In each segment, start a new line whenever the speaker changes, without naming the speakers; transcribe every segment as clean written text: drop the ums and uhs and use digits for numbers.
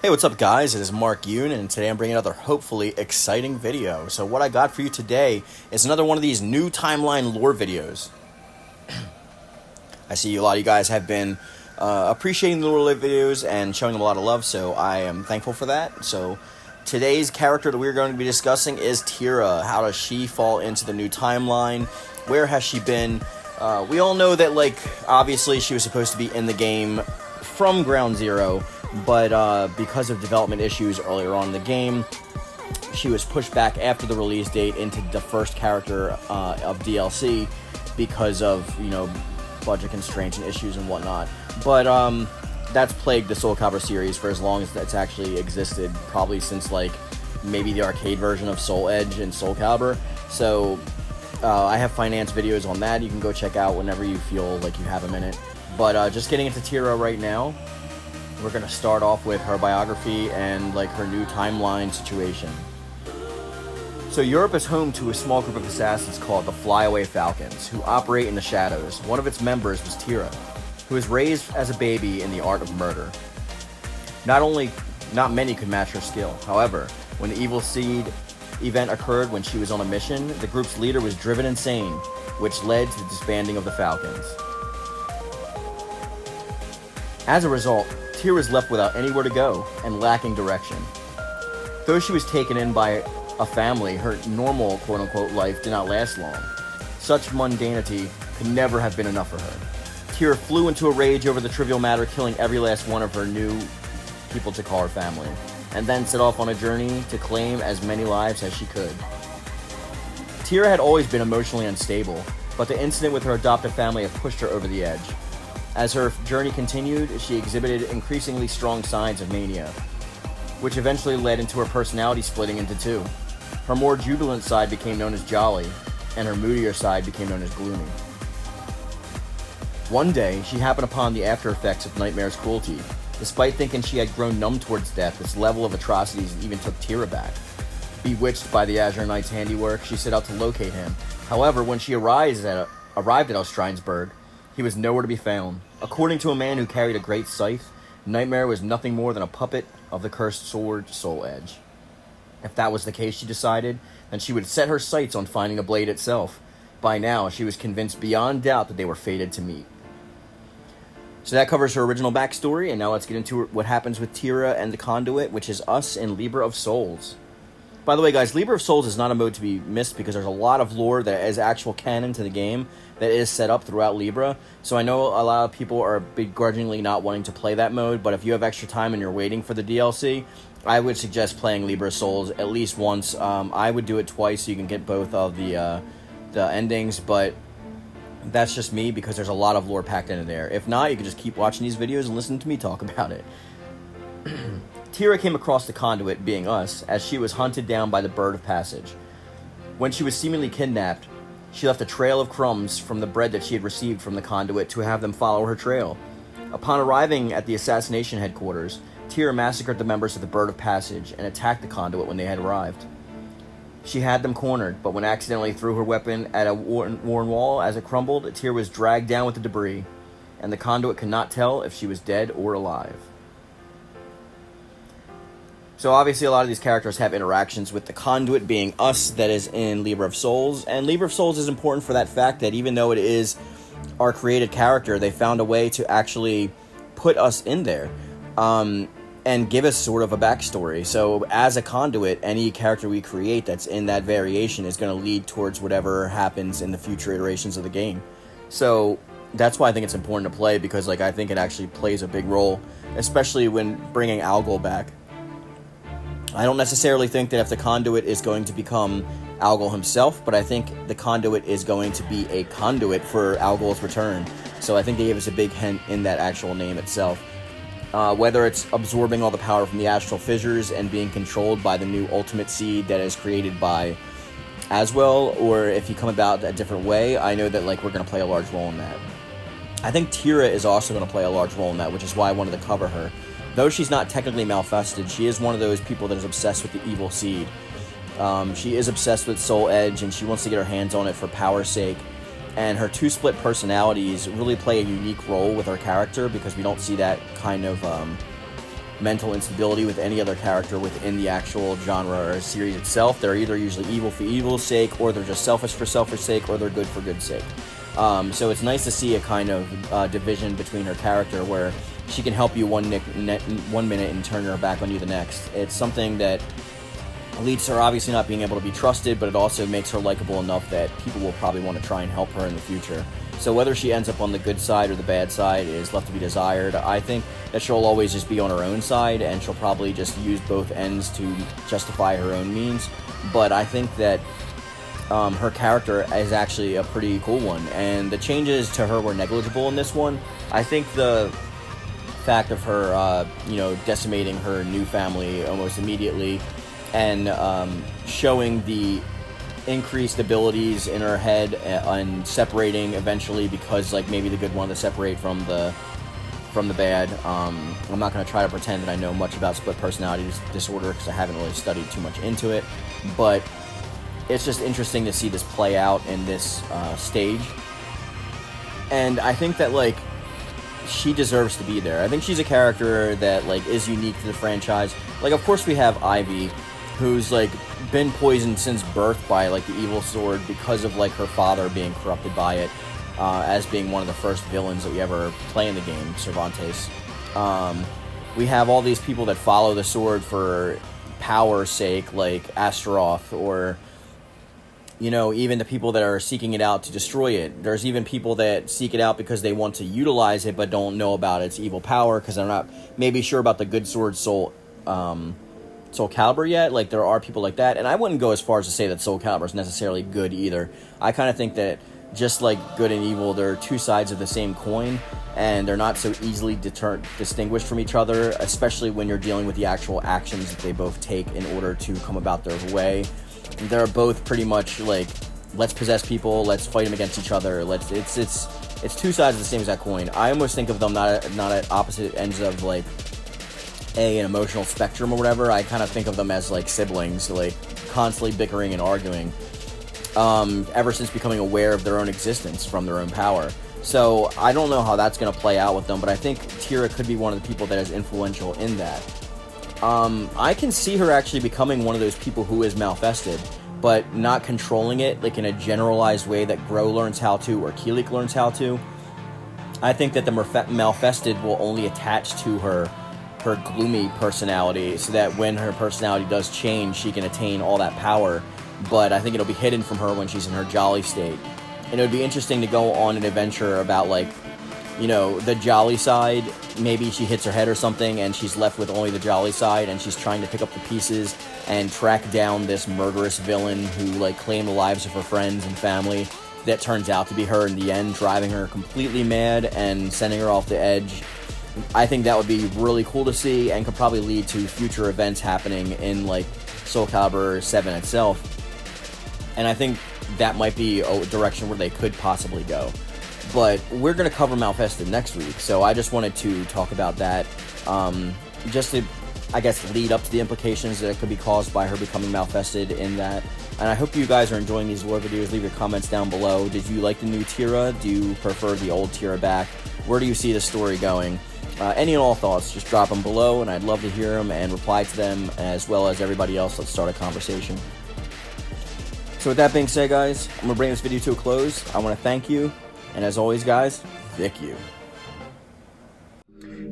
Hey, what's up guys? It is Mark Yoon, and today I'm bringing another hopefully exciting video. So what I got for you today is another one of these new timeline lore videos. I see a lot of you guys have been appreciating the lore videos and showing them a lot of love, so I am thankful for that. So today's character that we're going to be discussing is Tira. How does she fall into the new timeline? Where has she been? We all know that, like, obviously she was supposed to be in the game from ground zero, but because of development issues earlier on in the game, she was pushed back after the release date into the first character of DLC because of, you know, budget constraints and issues and whatnot. But that's plagued the SOULCALIBUR series for as long as that's actually existed, probably since, like, maybe the arcade version of Soul Edge and SOULCALIBUR. So I have finance videos on that you can go check out whenever you feel like you have a minute. But just getting into Tira right now, we're going to start off with her biography and, like, her new timeline situation. So Europe is home to a small group of assassins called the Flyaway Falcons, who operate in the shadows. One of its members was Tira, who was raised as a baby in the art of murder. Not many could match her skill. However, when the Evil Seed event occurred when she was on a mission, the group's leader was driven insane, which led to the disbanding of the Falcons. As a result, Tira was left without anywhere to go and lacking direction. Though she was taken in by a family, her normal quote-unquote life did not last long. Such mundanity could never have been enough for her. Tira flew into a rage over the trivial matter, killing every last one of her new people to call her family, and then set off on a journey to claim as many lives as she could. Tira had always been emotionally unstable, but the incident with her adoptive family had pushed her over the edge. As her journey continued, she exhibited increasingly strong signs of mania, which eventually led into her personality splitting into two. Her more jubilant side became known as Jolly, and her moodier side became known as Gloomy. One day, she happened upon the after effects of Nightmare's cruelty. Despite thinking she had grown numb towards death, this level of atrocities even took Tira back. Bewitched by the Azure Knight's handiwork, she set out to locate him. However, when she arrived at Ostrinesburg, he was nowhere to be found. According to a man who carried a great scythe, Nightmare was nothing more than a puppet of the cursed sword Soul Edge. If that was the case, she decided, then she would set her sights on finding the blade itself. By now, she was convinced beyond doubt that they were fated to meet. So that covers her original backstory, and now let's get into what happens with Tira and the Conduit, which is us in Libra of Souls. By the way, guys, Libra of Souls is not a mode to be missed because there's a lot of lore that is actual canon to the game that is set up throughout Libra. So I know a lot of people are begrudgingly not wanting to play that mode, but if you have extra time and you're waiting for the DLC, I would suggest playing Libra of Souls at least once. I would do it twice so you can get both of the endings, but that's just me because there's a lot of lore packed into there. If not, you can just keep watching these videos and listen to me talk about it. Tira came across the Conduit, being us, as she was hunted down by the Bird of Passage. When she was seemingly kidnapped, she left a trail of crumbs from the bread that she had received from the Conduit to have them follow her trail. Upon arriving at the assassination headquarters, Tira massacred the members of the Bird of Passage and attacked the Conduit when they had arrived. She had them cornered, but when accidentally threw her weapon at a worn wall as it crumbled, Tira was dragged down with the debris, and the Conduit could not tell if she was dead or alive. So obviously a lot of these characters have interactions with the Conduit, being us, that is in Libra of Souls. And Libra of Souls is important for that fact that even though it is our created character, they found a way to actually put us in there and give us sort of a backstory. So as a Conduit, any character we create that's in that variation is going to lead towards whatever happens in the future iterations of the game. So that's why I think it's important to play, because, like, I think it actually plays a big role, especially when bringing Algol back. I don't necessarily think that if the Conduit is going to become Algol himself, but I think the Conduit is going to be a conduit for Algol's return. So I think they gave us a big hint in that actual name itself. Whether it's absorbing all the power from the astral fissures and being controlled by the new ultimate seed that is created by Aswell, or if you come about a different way, I know that, like, we're going to play a large role in that. I think Tira is also going to play a large role in that, which is why I wanted to cover her. Though she's not technically Malfested, she is one of those people that is obsessed with the Evil Seed. She is obsessed with Soul Edge, and she wants to get her hands on it for power's sake. And her two split personalities really play a unique role with her character, because we don't see that kind of mental instability with any other character within the actual genre or series itself. They're either usually evil for evil's sake, or they're just selfish for selfish sake, or they're good for good's sake. So it's nice to see a kind of division between her character where she can help you one minute and turn her back on you the next. It's something that leads to her obviously not being able to be trusted, but it also makes her likable enough that people will probably want to try and help her in the future. So whether she ends up on the good side or the bad side is left to be desired. I think that she'll always just be on her own side, and she'll probably just use both ends to justify her own means. But I think that her character is actually a pretty cool one, and the changes to her were negligible in this one. I think the fact of her, decimating her new family almost immediately, and showing the increased abilities in her head and separating eventually, because like maybe the good wanted to separate from the bad. I'm not going to try to pretend that I know much about split personality disorder because I haven't really studied too much into it, but it's just interesting to see this play out in this stage, and I think that like she deserves to be there. I think she's a character that like is unique to the franchise. Like, of course we have Ivy, who's like been poisoned since birth by like the evil sword because of like her father being corrupted by it, as being one of the first villains that we ever play in the game, Cervantes. We have all these people that follow the sword for power's sake, like Astaroth, or even the people that are seeking it out to destroy it. There's even people that seek it out because they want to utilize it but don't know about its evil power because they're not maybe sure about the good sword SOULCALIBUR yet. Like, there are people like that, and I wouldn't go as far as to say that SOULCALIBUR is necessarily good either. I kind of think that just like good and evil, they're two sides of the same coin, and they're not so easily distinguished from each other, especially when you're dealing with the actual actions that they both take in order to come about their way. They're both pretty much like, let's possess people, let's fight them against each other. It's two sides of the same exact coin. I almost think of them not at opposite ends of like an emotional spectrum or whatever. I kind of think of them as like siblings, like constantly bickering and arguing, ever since becoming aware of their own existence from their own power. So I don't know how that's going to play out with them, but I think Tira could be one of the people that is influential in that. I can see her actually becoming one of those people who is malfested, but not controlling it like in a generalized way that Gro learns how to or Kilik learns how to. I think that the malfested will only attach to her gloomy personality, so that when her personality does change, she can attain all that power. But I think it'll be hidden from her when she's in her jolly state. And it would be interesting to go on an adventure about like, the jolly side. Maybe she hits her head or something and she's left with only the jolly side, and she's trying to pick up the pieces and track down this murderous villain who like claimed the lives of her friends and family, that turns out to be her in the end, driving her completely mad and sending her off the edge. I think that would be really cool to see, and could probably lead to future events happening in like SOULCALIBUR 7 itself. And I think that might be a direction where they could possibly go. But we're going to cover Malfested next week, so I just wanted to talk about that, just to, I guess, lead up to the implications that could be caused by her becoming Malfested in that. And I hope you guys are enjoying these lore videos. Leave your comments down below. Did you like the new Tira? Do you prefer the old Tira back? Where do you see the story going? Any and all thoughts, just drop them below, and I'd love to hear them and reply to them, as well as everybody else. Let's start a conversation. So with that being said, guys, I'm going to bring this video to a close. I want to thank you, and as always, guys, Vic you.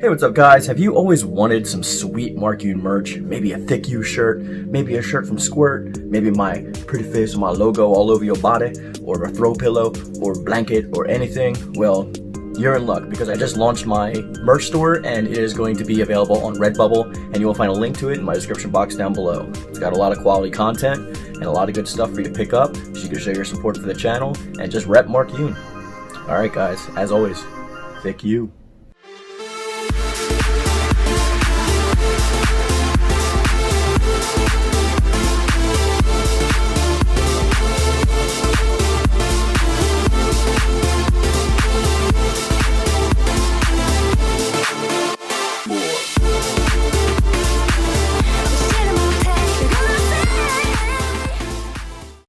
Hey, what's up, guys? Have you always wanted some sweet Mark Yoon merch? Maybe a Thick You shirt, maybe a shirt from Squirt, maybe my pretty face with my logo all over your body, or a throw pillow, or blanket, or anything? Well, you're in luck, because I just launched my merch store, and it is going to be available on Redbubble, and you will find a link to it in my description box down below. It's got a lot of quality content and a lot of good stuff for you to pick up, so you can show your support for the channel and just rep Mark Yoon. Alright, guys, as always, Vic you.